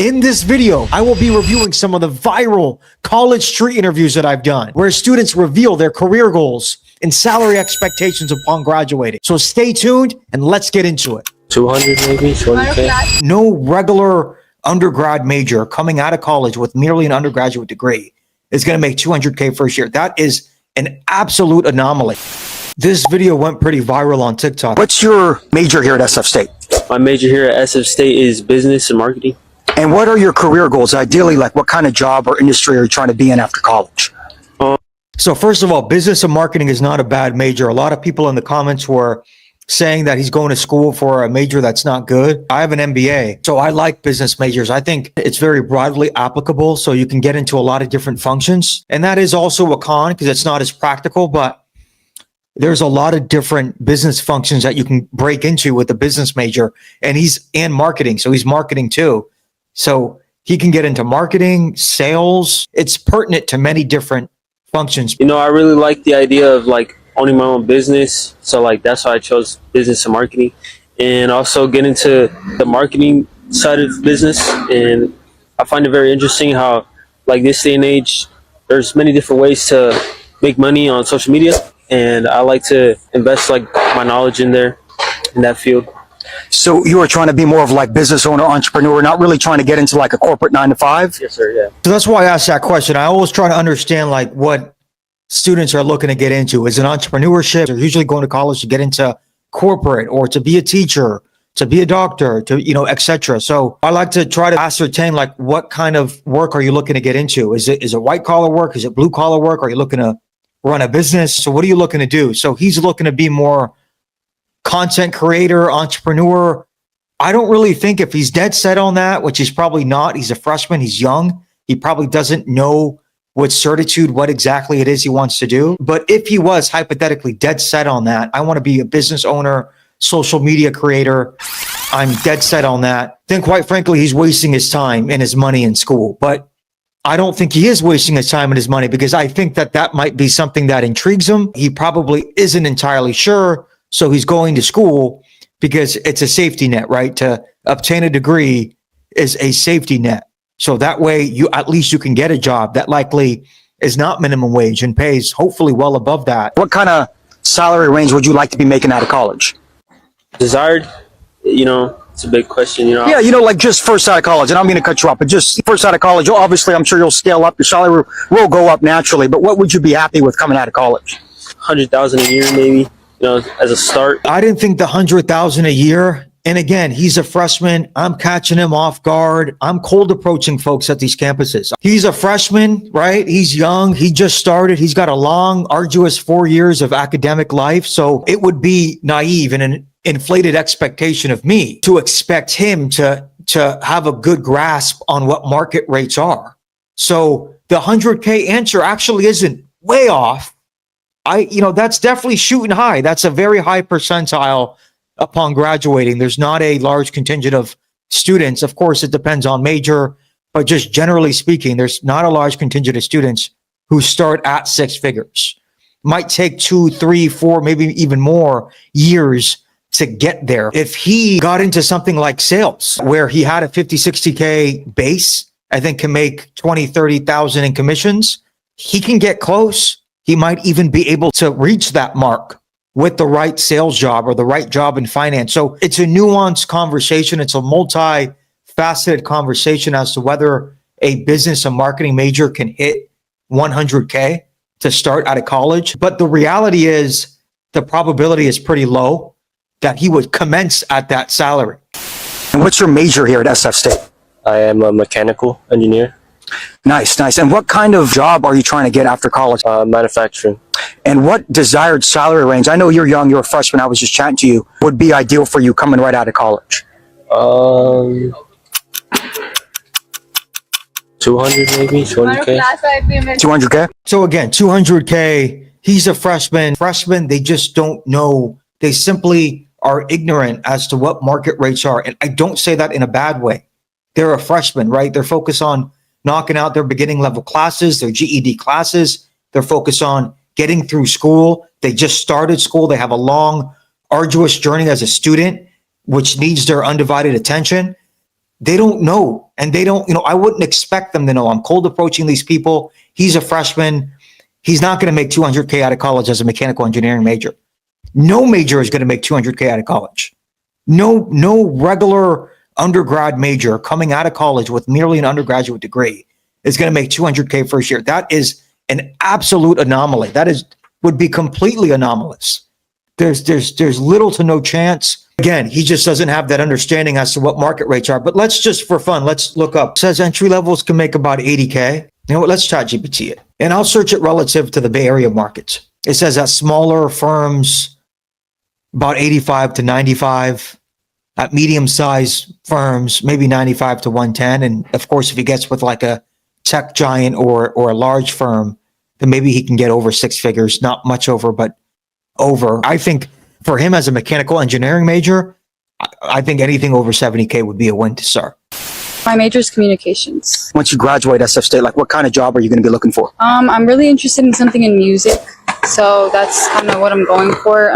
In this video, I will be reviewing some of the viral college street interviews that I've done, where students reveal their career goals and salary expectations upon graduating. So stay tuned and let's get into it. 200 maybe, 20K. No regular undergrad major coming out of college with merely an undergraduate degree is going to make 200K first year. That is an absolute anomaly. This video went pretty viral on TikTok. What's your major here at SF State? My major here at SF State is business and marketing. And what are your career goals? Ideally, like what kind of job or industry are you trying to be in after college? So first of all, business and marketing is not a bad major. A lot of people in the comments were saying that he's going to school for a major that's not good. I have an MBA, so I like business majors. I think it's very broadly applicable, so you can get into a lot of different functions. And that is also a con because it's not as practical, but there's a lot of different business functions that you can break into with a business major. And he's in marketing, so he's marketing too. So he can get into marketing, sales. It's pertinent to many different functions. You know, I really like the idea of like owning my own business. So like that's why I chose business and marketing, and also get into the marketing side of business. And I find it very interesting how like this day and age, there's many different ways to make money on social media. And I like to invest like my knowledge in there, in that field. So you are trying to be more of like business owner, entrepreneur, not really trying to get into like a corporate 9 to 5? Yes, sir. Yeah. So that's why I asked that question. I always try to understand like what students are looking to get into. Is it entrepreneurship? They're usually going to college to get into corporate or to be a teacher, to be a doctor, to, etc. So I like to try to ascertain like what kind of work are you looking to get into? Is it white collar work? Is it blue collar work? Are you looking to run a business? So what are you looking to do? So he's looking to be more content creator, entrepreneur. I don't really think if he's dead set on that, which he's probably not. He's a freshman. He's young. He probably doesn't know with certitude what exactly it is he wants to do. But if he was hypothetically dead set on that, I want to be a business owner, social media creator, I'm dead set on that, then quite frankly, he's wasting his time and his money in school. But I don't think he is wasting his time and his money because I think that that might be something that intrigues him. He probably isn't entirely sure. So he's going to school because it's a safety net, right? To obtain a degree is a safety net. So that way you at least you can get a job that likely is not minimum wage and pays hopefully well above that. What kind of salary range would you like to be making out of college? Desired, it's a big question, Yeah, like just first out of college, and I'm going to cut you off, but just first out of college, obviously I'm sure you'll scale up. Your salary will go up naturally, but what would you be happy with coming out of college? 100,000 a year maybe, as a start. I didn't think the 100,000 a year. And again, he's a freshman. I'm catching him off guard. I'm cold approaching folks at these campuses. He's a freshman, right? He's young. He just started. He's got a long, arduous 4 years of academic life. So it would be naive and an inflated expectation of me to expect him to have a good grasp on what market rates are. So the 100K answer actually isn't way off. That's definitely shooting high. That's a very high percentile upon graduating. There's not a large contingent of students. Of course, it depends on major, but just generally speaking, there's not a large contingent of students who start at 6 figures. Might take 2, 3, 4, maybe even more years to get there. If he got into something like sales, where he had a 50, 60K base, I think can make 20, 30,000 in commissions, he can get close. He might even be able to reach that mark with the right sales job or the right job in finance. So it's a nuanced conversation. It's a multi-faceted conversation as to whether a business and marketing major can hit 100K to start out of college. But the reality is the probability is pretty low that he would commence at that salary. And what's your major here at SF State? I am a mechanical engineer. Nice. And what kind of job are you trying to get after college? Manufacturing. And what desired salary range? I know you're young, you're a freshman, I was just chatting to you, would be ideal for you coming right out of college? 200 maybe, 20K. 200K? So again, 200K, he's a freshman. Freshmen, they just don't know. They simply are ignorant as to what market rates are. And I don't say that in a bad way. They're a freshman, right? They're focused on knocking out their beginning level classes, their GED classes. They're focused on getting through school. They just started school. They have a long, arduous journey as a student, which needs their undivided attention. they don't know. And they don't, I wouldn't expect them to know. I'm cold approaching these people. He's a freshman. He's not going to make 200K out of college as a mechanical engineering major. No major is going to make 200K out of college. No regular undergrad major coming out of college with merely an undergraduate degree is going to make 200K first year. That is an absolute anomaly. Would be completely anomalous. There's little to no chance. Again, he just doesn't have that understanding as to what market rates are. But let's just, for fun, let's look up. It says entry levels can make about 80K. You know what? Let's ChatGPT it. And I'll search it relative to the Bay Area markets. It says that smaller firms, about 85 to 95. At medium-sized firms, maybe 95 to 110. And of course, if he gets with like a tech giant or a large firm, then maybe he can get over six figures. Not much over, but over. I think for him as a mechanical engineering major, I think anything over 70K would be a win to start. My major is communications. Once you graduate SF State, like what kind of job are you going to be looking for? I'm really interested in something in music, so that's kind of what I'm going for.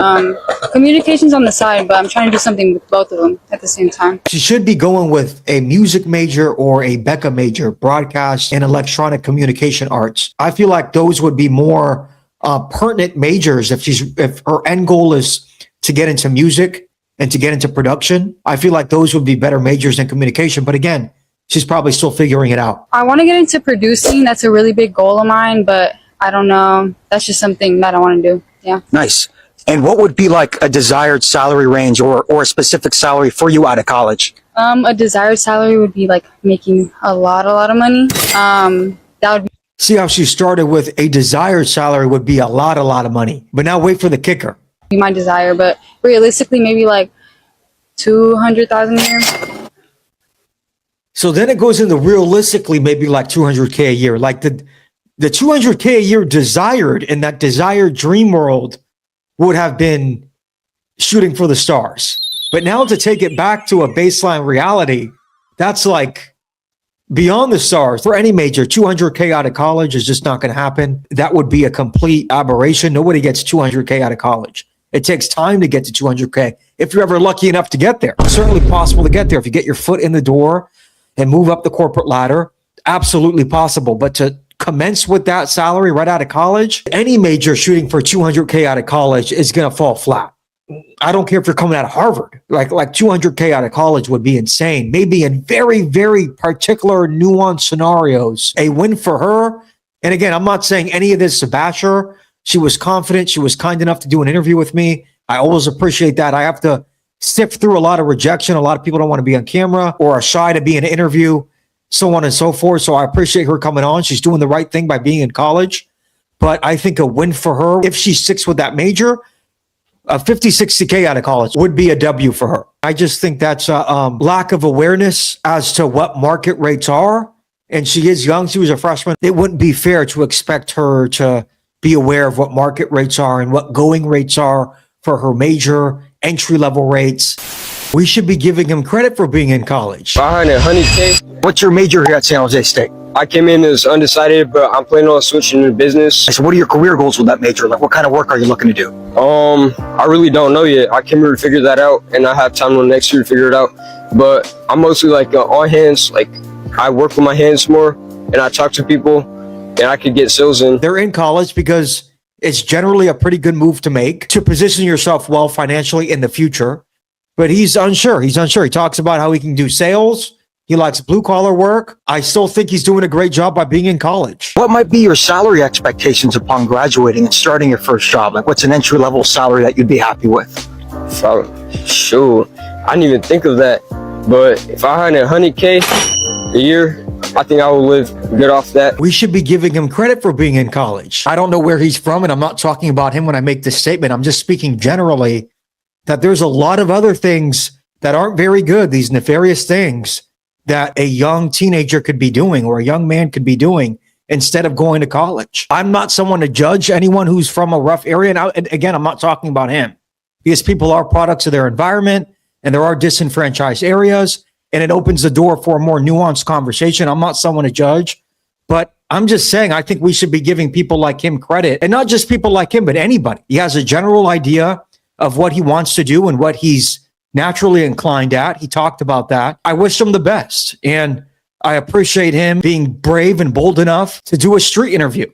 Communications on the side, but I'm trying to do something with both of them at the same time. She should be going with a music major or a BECA major, broadcast and electronic communication arts. I feel like those would be more pertinent majors if her end goal is to get into music and to get into production. I feel like those would be better majors than communication. But again, she's probably still figuring it out. I want to get into producing. That's a really big goal of mine, but I don't know. That's just something that I want to do. Yeah. Nice. And what would be like a desired salary range or a specific salary for you out of college? A desired salary would be like making a lot of money. That would be See how she started with a desired salary would be a lot of money. But now wait for the kicker. my desire, but realistically, maybe like 200,000 a year. So then it goes into realistically maybe like 200K a year. Like the 200K a year desired in that desired dream world would have been shooting for the stars. But now to take it back to a baseline reality, that's like beyond the stars. For any major, 200K out of college is just not going to happen. That would be a complete aberration. Nobody gets 200K out of college. It takes time to get to 200K. If you're ever lucky enough to get there, it's certainly possible to get there. If you get your foot in the door and move up the corporate ladder, absolutely possible. But to commence with that salary right out of college, any major shooting for 200K out of college is going to fall flat. I don't care if you're coming out of Harvard, like 200K out of college would be insane. Maybe in very, very particular nuanced scenarios, a win for her. And again, I'm not saying any of this to bash her. She was confident. She was kind enough to do an interview with me. I always appreciate that. I have to sift through a lot of rejection. A lot of people don't want to be on camera or are shy to be in an interview, so on and so forth. So I appreciate her coming on. She's doing the right thing by being in college. But I think a win for her, if she sticks with that major, 50, 60K out of college would be a W for her. I just think that's a lack of awareness as to what market rates are. And she is young. She was a freshman. It wouldn't be fair to expect her to be aware of what market rates are and what going rates are for her major, entry-level rates. We should be giving him credit for being in college. 100K. What's your major here at San Jose State? I came in as undecided, but I'm planning on switching to business. So what are your career goals with that major? Like what kind of work are you looking to do? I really don't know yet. I came here to figure that out, and I have time till next year to figure it out. But I'm mostly like on hands. Like I work with my hands more, and I talk to people, and I could get sales in. They're in college because it's generally a pretty good move to make to position yourself well financially in the future. But he's unsure. He talks about how he can do sales. He likes blue collar work. I still think he's doing a great job by being in college. What might be your salary expectations upon graduating and starting your first job? Like what's an entry level salary that you'd be happy with? Sure, I didn't even think of that. But if I had 100K a year, I think I would live good off that. We should be giving him credit for being in college. I don't know where he's from, and I'm not talking about him when I make this statement. I'm just speaking generally that there's a lot of other things that aren't very good, these nefarious things that a young teenager could be doing or a young man could be doing instead of going to college. I'm not someone to judge anyone who's from a rough area. And again, I'm not talking about him because people are products of their environment and there are disenfranchised areas and it opens the door for a more nuanced conversation. I'm not someone to judge, but I'm just saying, I think we should be giving people like him credit, and not just people like him, but anybody. He has a general idea of what he wants to do and what he's naturally inclined at. He talked about that. I wish him the best. And I appreciate him being brave and bold enough to do a street interview.